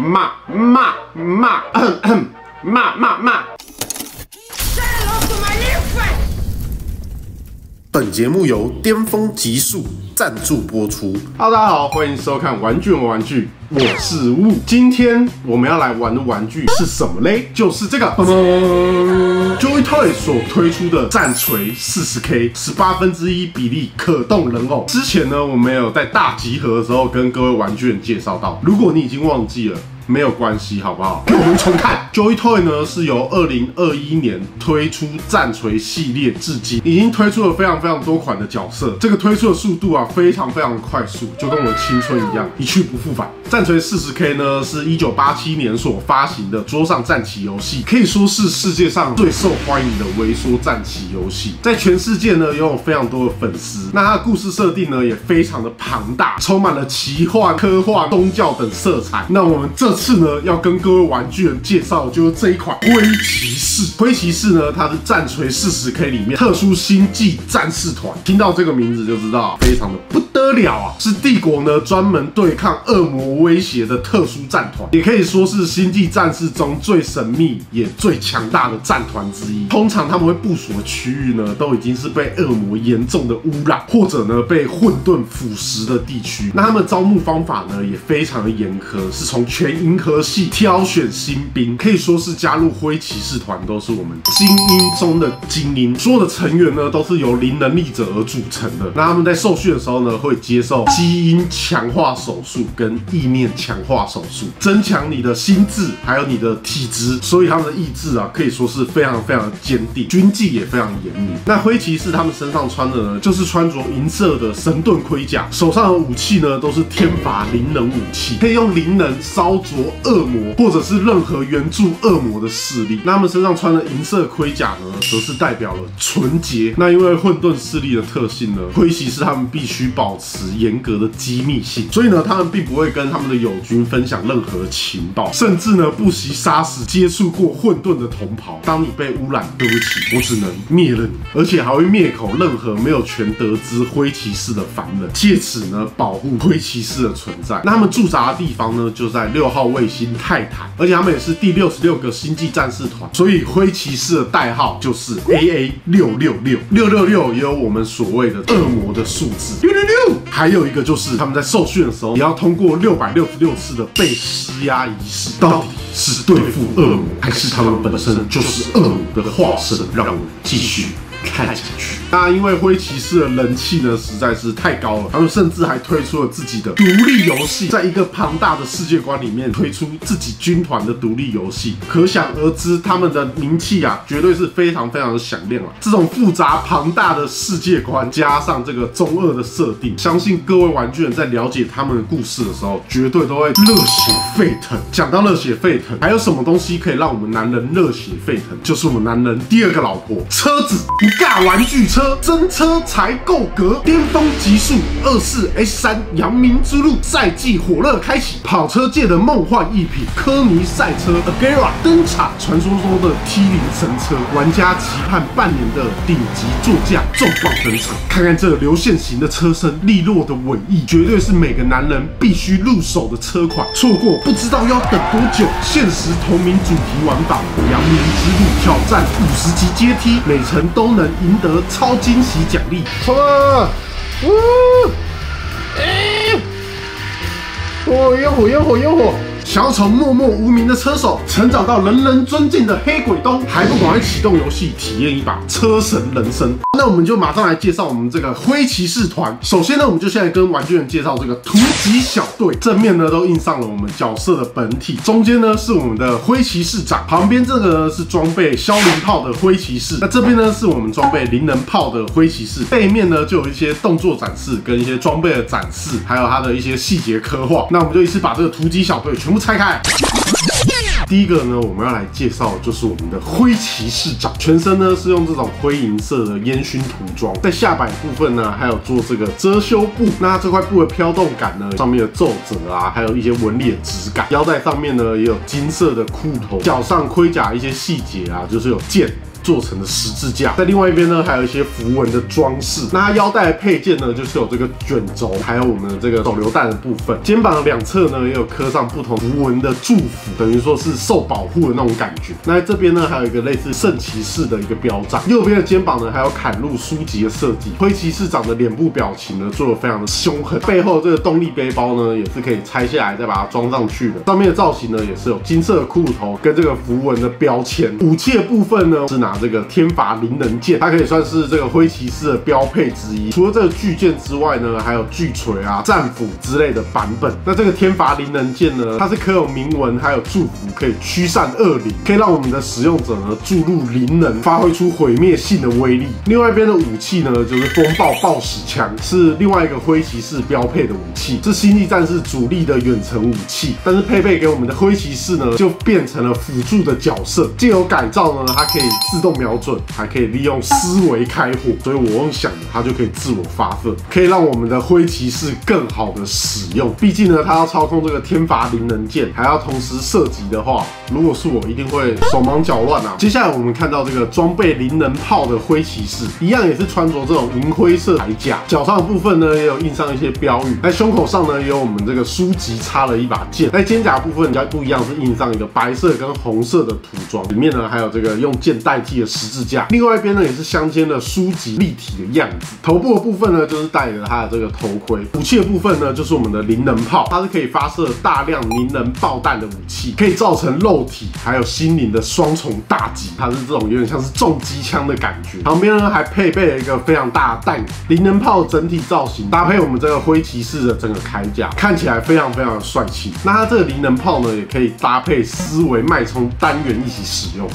骂。本节目由巅峰极速赞助播出。Hello， 大家好，欢迎收看《玩具玩具》，我是雾。今天我们要来玩的玩具是什么嘞？就是这个Joy Toy 所推出的战锤 40K 1/8比例可动人偶。之前呢，我们有在大集合的时候跟各位玩具人介绍到，如果你已经忘记了，没有关系，好不好？给我们重看。Joy Toy 呢是由2021年推出战锤系列，至今已经推出了非常多款的角色。这个推出的速度啊，非常快速，就跟我的青春一样，一去不复返。战锤 40K 呢是1987年所发行的桌上战棋游戏，可以说是世界上最受欢迎的微缩战棋游戏，在全世界呢拥有非常多的粉丝。那它的故事设定呢也非常的庞大，充满了奇幻、科幻、宗教等色彩。那我们这次呢要跟各位玩具人介绍的就是这一款灰骑士。灰骑士呢，它是战锤 40K 里面特殊星际战士团，听到这个名字就知道非常的不得了啊！是帝国呢专门对抗恶魔威胁的特殊战团，也可以说是星际战士中最神秘也最强大的战团之一。通常他们会部署的区域呢，都已经是被恶魔严重的污染，或者呢被混沌腐蚀的地区。那他们的招募方法呢也非常的严苛，是从全银河系挑选新兵，可以说是加入灰骑士团都是我们精英中的精英。所有的成员呢都是由零能力者而组成的。那他们在受训的时候呢，会接受基因强化手术跟意念强化手术，增强你的心智还有你的体质，所以他们的意志啊可以说是非常的坚定，军纪也非常严明。那灰骑士他们身上穿的呢，就是穿着银色的神盾盔甲，手上的武器呢都是天罚灵能武器，可以用灵能烧灼恶魔或者是任何援助恶魔的势力。那他们身上穿的银色盔甲呢，则是代表了纯洁。那因为混沌势力的特性呢，灰骑士他们必须保持严格的机密性，所以呢，他们并不会跟他们的友军分享任何情报，甚至呢不惜杀死接触过混沌的同袍。当你被污染，对不起，我只能灭了你，而且还会灭口任何没有权得知灰骑士的凡人，借此呢保护灰骑士的存在。那他们驻扎的地方呢，就在6号卫星泰坦，而且他们也是第66个星际战士团，所以灰骑士的代号就是 AA666，666也有我们所谓的恶魔的数字666。还有一个就是他们在受训的时候，也要通过666次的被施压仪式，到底是对付恶魔，还是他们本身就是恶魔的化身？让我们继续看下去。那因为灰骑士的人气呢实在是太高了，他们甚至还推出了自己的独立游戏，在一个庞大的世界观里面推出自己军团的独立游戏，可想而知他们的名气啊绝对是非常的响亮啊。这种复杂庞大的世界观加上这个中二的设定，相信各位玩具人在了解他们的故事的时候，绝对都会热血沸腾。讲到热血沸腾，还有什么东西可以让我们男人热血沸腾？就是我们男人第二个老婆——车子。不尬玩具车，真车才够格。巅峰极速24S3阳明之路赛季火热开启，跑车界的梦幻一品科尼赛车 Agera 登场。传说中的 T0神车，玩家期盼半年的顶级座驾重磅登场。看看这流线型的车身，利落的尾翼，绝对是每个男人必须入手的车款。错过不知道要等多久。现实同名主题玩法，阳明之路挑战50级阶梯，每层都能赢得超惊喜奖励。冲啊！烟火！想要从默默无名的车手成长到人人尊敬的黑鬼东，还不赶快启动游戏体验一把车神人生？那我们就马上来介绍我们这个灰骑士团。首先呢，我们就现在跟玩具人介绍这个突击小队。正面呢都印上了我们角色的本体，中间呢是我们的灰骑士长，旁边这个呢是装备消灵炮的灰骑士，那这边呢是我们装备灵能炮的灰骑士。背面呢就有一些动作展示跟一些装备的展示，还有它的一些细节刻画。那我们就一次把这个突击小队全部拆开。第一个呢，我们要来介绍的就是我们的灰骑士长，全身呢是用这种灰银色的烟熏涂装，在下摆部分呢还有做这个遮羞布，那这块布的飘动感呢，上面的皱褶啊，还有一些纹理的质感，腰带上面呢也有金色的裤头，脚上盔甲一些细节啊，就是有剑。做成的十字架。在另外一边呢，还有一些符文的装饰。那它腰带的配件呢，就是有这个卷轴，还有我们的这个手榴弹的部分。肩膀的两侧呢，也有刻上不同符文的祝福，等于说是受保护的那种感觉。那在这边呢，还有一个类似圣骑士的一个标章。右边的肩膀呢，还有砍入书籍的设计。灰骑士长的脸部表情呢，做得非常的凶狠。背后这个动力背包呢，也是可以拆下来再把它装上去的。上面的造型呢，也是有金色的骷髅头跟这个符文的标签。武器的部分呢，是拿这个天罚灵能剑，它可以算是这个灰骑士的标配之一。除了这个巨剑之外呢，还有巨锤啊、战斧之类的版本。那这个天罚灵能剑呢，它是刻有铭文还有祝福，可以驱散恶灵，可以让我们的使用者呢注入灵能，发挥出毁灭性的威力。另外一边的武器呢，就是风暴暴矢枪，是另外一个灰骑士标配的武器，是星际战士主力的远程武器。但是配备给我们的灰骑士呢，就变成了辅助的角色。借由改造呢，它可以自动瞄准，还可以利用思维开火，所以我用想的，它就可以自我发射，可以让我们的灰骑士更好的使用。毕竟呢，它要操控这个天罚灵能剑，还要同时射击的话，如果是我，一定会手忙脚乱啊。接下来我们看到这个装备灵能炮的灰骑士，一样也是穿着这种银灰色铠甲，脚上的部分呢也有印上一些标语，在胸口上呢也有我们这个书籍插了一把剑，在肩胛部分比较不一样，是印上一个白色跟红色的涂装，里面呢还有这个用剑代替的十字架，另外一边呢也是镶嵌了书籍立体的样子。头部的部分呢就是戴着它的这个头盔，武器的部分呢就是我们的灵能炮，它是可以发射大量灵能爆弹的武器，可以造成肉体还有心灵的双重打击，它是这种有点像是重机枪的感觉。旁边呢还配备了一个非常大的弹孔，灵能炮整体造型搭配我们这个灰骑士的整个铠甲，看起来非常的帅气。那它这个灵能炮呢，也可以搭配思维脉冲单元一起使用。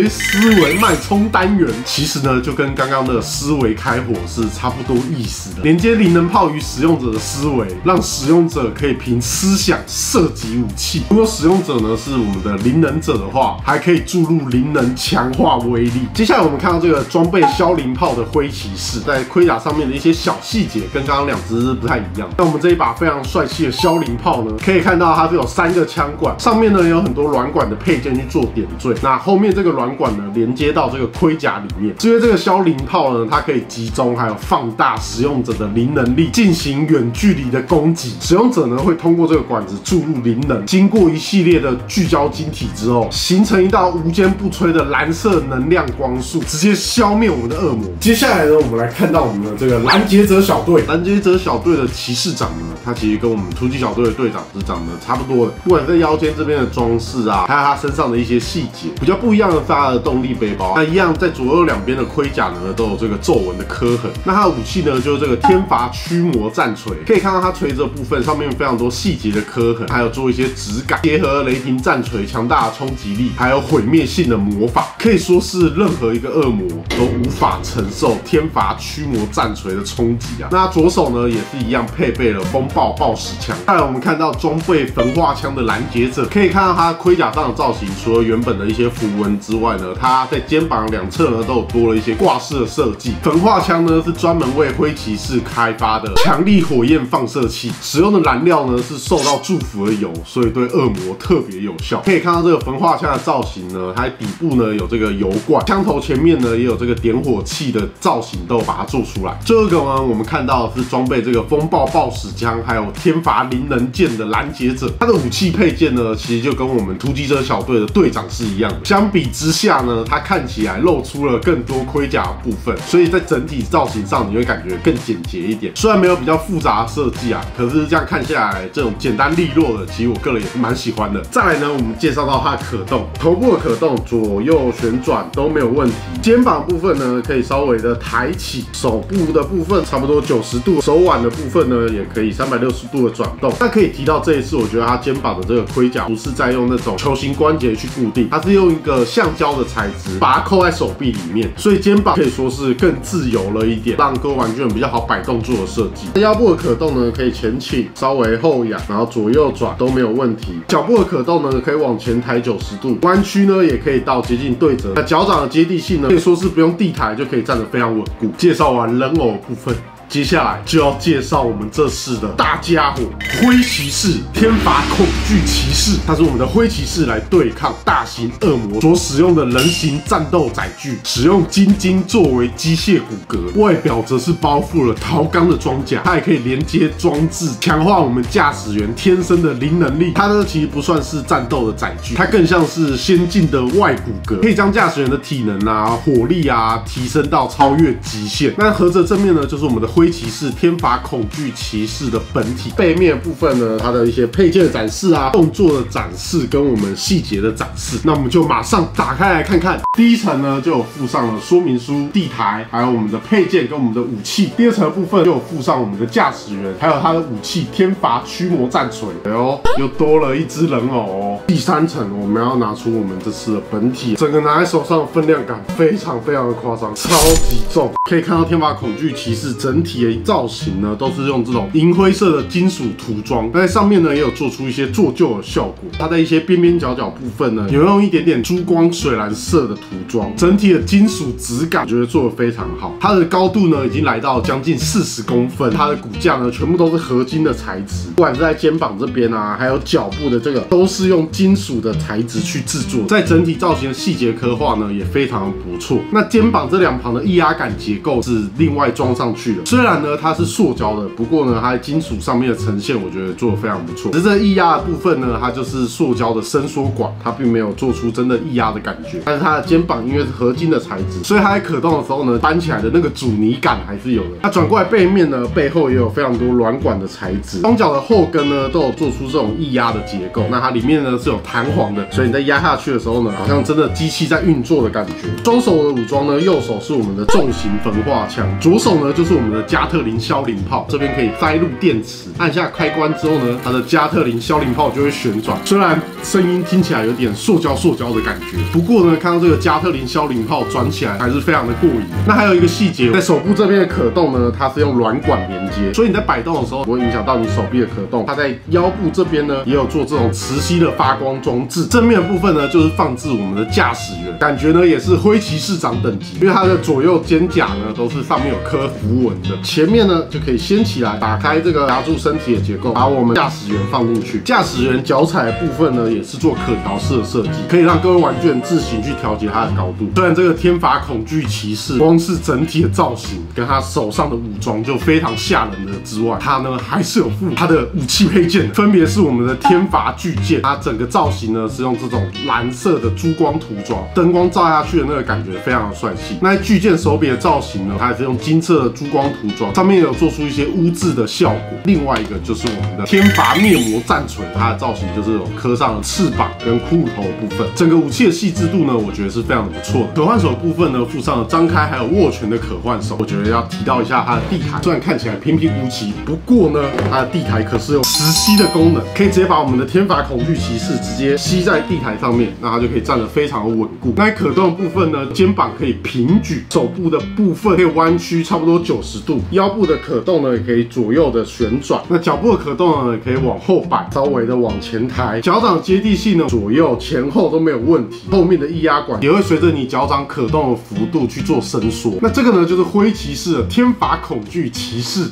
思维脉冲单元其实呢就跟刚刚的思维开火是差不多意思的，连接灵能炮与使用者的思维，让使用者可以凭思想射击武器。如果使用者呢是我们的灵能者的话，还可以注入灵能强化威力。接下来我们看到这个装备枭灵炮的灰骑士，在盔甲上面的一些小细节跟刚刚两只不太一样。那我们这一把非常帅气的枭灵炮呢，可以看到它是有3个枪管，上面呢有很多软管的配件去做点缀。那后面这个软管呢连接到这个盔甲里面，因为这个枭灵炮呢，它可以集中还有放大使用者的灵能力，进行远距离的攻击。使用者呢会通过这个管子注入灵能，经过一系列的聚焦晶体之后，形成一道无坚不摧的蓝色能量光束，直接消灭我们的恶魔。接下来呢，我们来看到我们的这个拦截者小队。拦截者小队的骑士长呢，他其实跟我们突击小队的队长是长得差不多的，不管在腰间这边的装饰啊，还有他身上的一些细节，比较不一样的是他的动力背包，那一样在左右两边的盔甲呢都有这个皱纹的刻痕。那他的武器呢就是这个天罚驱魔战锤，可以看到它锤子的部分上面非常多细节的刻痕，还有做一些质感，结合雷霆战锤强大的冲击力，还有毁灭性的魔法，可以说是任何一个恶魔都无法承受天罚驱魔战锤的冲击啊。那左手呢也是一样配备了风暴暴矢枪。再来我们看到装备焚化枪的拦截者，可以看到它盔甲上的造型，除了原本的一些符文之外呢，它在肩膀两侧呢都有多了一些挂饰的设计。焚化枪呢是专门为灰骑士开发的强力火焰放射器，使用的燃料呢是受到祝福的油，所以对恶魔特别有效。可以看到这个焚化枪的造型呢，它底部呢有这个油罐，枪头前面呢也有这个点火器的造型，都有把它做出来。最后一个呢，我们看到的是装备这个风暴暴矢枪，还有天罚灵能剑的拦截者。它的武器配件呢，其实就跟我们突击者小队的队长是一样的。相比之下呢，它看起来露出了更多盔甲的部分，所以在整体造型上你会感觉更简洁一点。虽然没有比较复杂的设计啊，可是这样看下来，这种简单利落的，其实我个人也是蛮喜欢的。再来呢，我们介绍到它的可动，头部的可动左右旋转都没有问题，肩膀部分呢可以稍微的抬起，手部的部分差不多90度，手腕的部分呢也可以360度的转动。但可以提到这一次，我觉得它肩膀的这个盔甲不是在用那种球形关节去固定，它是用一个橡胶的材质把它扣在手臂里面，所以肩膀可以说是更自由了一点，让各位玩具人比较好摆动作的设计。腰部的可动呢可以前倾，稍微后仰，然后左右转都没有问题。脚部的可动呢可以往前抬90度，弯曲呢也可以到接近对折。那脚掌的接地性呢可以说是不用地抬就可以站得非常稳固。介绍完人偶的部分，接下来就要介绍我们这次的大家伙——灰骑士天罚恐惧骑士。它是我们的灰骑士来对抗大型恶魔所使用的人形战斗载具，使用金晶作为机械骨骼，外表则是包覆了陶钢的装甲。它也可以连接装置，强化我们驾驶员天生的灵能力。它呢其实不算是战斗的载具，它更像是先进的外骨骼，可以将驾驶员的体能啊、火力啊提升到超越极限。那合着正面呢，就是我们的灰骑士天罚恐惧骑士的本体。背面部分呢，它的一些配件的展示啊、动作的展示跟我们细节的展示。那我们就马上打开来看看。第一层呢就有附上了说明书、地台，还有我们的配件跟我们的武器。第二层的部分就有附上我们的驾驶员，还有他的武器天罚驱魔战锤。哎呦，又多了一只人偶哦。第三层我们要拿出我们这次的本体，整个拿在手上的分量感非常的夸张，超级重。可以看到天罚恐惧骑士整体的造型呢，都是用这种银灰色的金属涂装，在上面呢也有做出一些做旧的效果。它在一些边边角角部分呢，有用一点点珠光水蓝色的涂装，整体的金属质感我觉得做得非常好。它的高度呢已经来到将近40公分，它的骨架呢全部都是合金的材质，不管是在肩膀这边啊，还有脚部的这个，都是用金属的材质去制作。在整体造型的细节刻画呢也非常的不错。那肩膀这两旁的液压感结构是另外装上去的，虽然呢它是塑胶的，不过呢它在金属上面的呈现我觉得做得非常不错。只是这液压的部分呢，它就是塑胶的伸缩管，它并没有做出真的液压的感觉。但是它的肩膀因为是合金的材质，所以它在可动的时候呢，搬起来的那个阻尼感还是有的。它转过来背面呢，背后也有非常多软管的材质，双脚的后跟呢都有做出这种液压的结构。那它里面呢是有弹簧的，所以你在压下去的时候呢，好像真的机器在运作的感觉。双手的武装呢，右手是我们的重型焚化枪，左手呢就是我们的加特林消灵炮，这边可以塞入电池，按下开关之后呢，它的加特林消灵炮就会旋转。虽然声音听起来有点塑胶的感觉，不过呢，看到这个加特林消灵炮转起来还是非常的过瘾。那还有一个细节，在手部这边的可动呢，它是用软管连接，所以你在摆动的时候不会影响到你手臂的可动。它在腰部这边呢，也有做这种磁吸的发光装置。正面的部分呢，就是放置我们的驾驶员，感觉呢也是灰骑士长等级，因为它的左右肩甲呢都是上面有刻符文的。前面呢就可以掀起来，打开这个夹住身体的结构，把我们驾驶员放进去。驾驶员脚踩的部分呢，也是做可调式的设计，可以让各位玩具人自行去调节它的高度。虽然这个天罚恐惧骑士光是整体的造型跟他手上的武装就非常吓人的之外，它呢还是有附它的武器配件，分别是我们的天罚巨剑，它整个造型呢是用这种蓝色的珠光涂装，灯光照下去的那个感觉非常的帅气。那巨剑手柄的造型呢，它还是用金色的珠光涂装，上面也有做出一些污渍的效果。另外一个就是我们的天罚灭魔战锤，它的造型就是有刻上了翅膀跟骷髅头的部分，整个武器的细致度呢，我觉得是非常的不错的。可换手的部分呢，附上了张开还有握拳的可换手，我觉得要提到一下它的地台，虽然看起来平平无奇，不过呢，它的地台可是有磁吸的功能，可以直接把我们的天罚恐惧骑士直接吸在地台上面，那它就可以站得非常的稳固。那可动的部分呢，肩膀可以平举，手部的部分可以弯曲差不多90度，腰部的可动呢也可以左右的旋转，那脚部的可动呢也可以往后摆，稍微的往前抬，脚掌接地性呢左右前后都没有问题，后面的液压管也会随着你脚掌可动的幅度去做伸缩。那这个呢就是灰骑士的天罚恐惧骑士。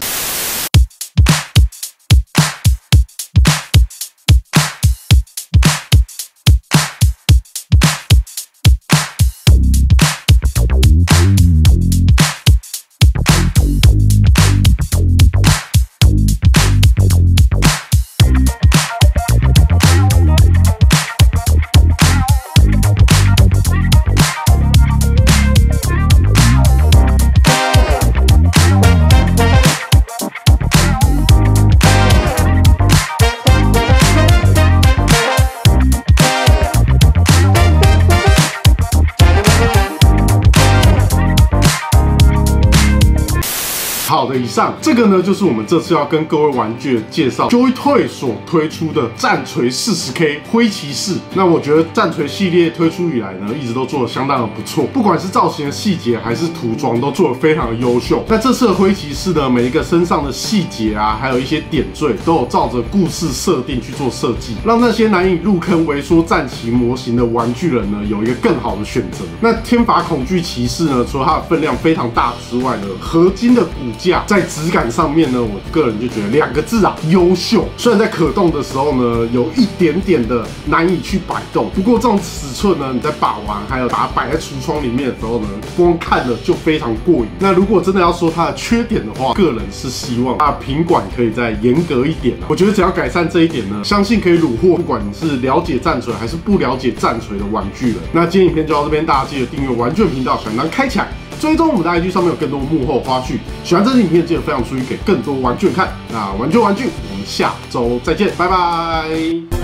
好的，以上这个呢，就是我们这次要跟各位玩具的介绍 Joy Toy 所推出的战锤 40K 灰骑士。那我觉得战锤系列推出以来呢，一直都做得相当的不错，不管是造型的细节还是涂装，都做得非常的优秀。那这次的灰骑士呢，每一个身上的细节啊，还有一些点缀，都有照着故事设定去做设计，让那些难以入坑微缩战旗模型的玩具人呢，有一个更好的选择。那天罚恐惧骑士呢，除了它的分量非常大之外呢，合金的骨架下，在质感上面呢，我个人就觉得2个字啊，优秀。虽然在可动的时候呢，有一点点的难以去摆动，不过这种尺寸呢，你在把玩还有把它摆在橱窗里面的时候呢，光看了就非常过瘾。那如果真的要说它的缺点的话，个人是希望它的品管可以再严格一点啊。我觉得只要改善这一点呢，相信可以虏获不管你是了解战锤还是不了解战锤的玩具人。那今天影片就到这边，大家记得订阅玩具频道，小铃铛开起来。追踪我们的 IG 上面有更多幕后花絮，喜欢这支影片记得分享出去给更多玩具人看。那玩具，我们下周再见，拜拜。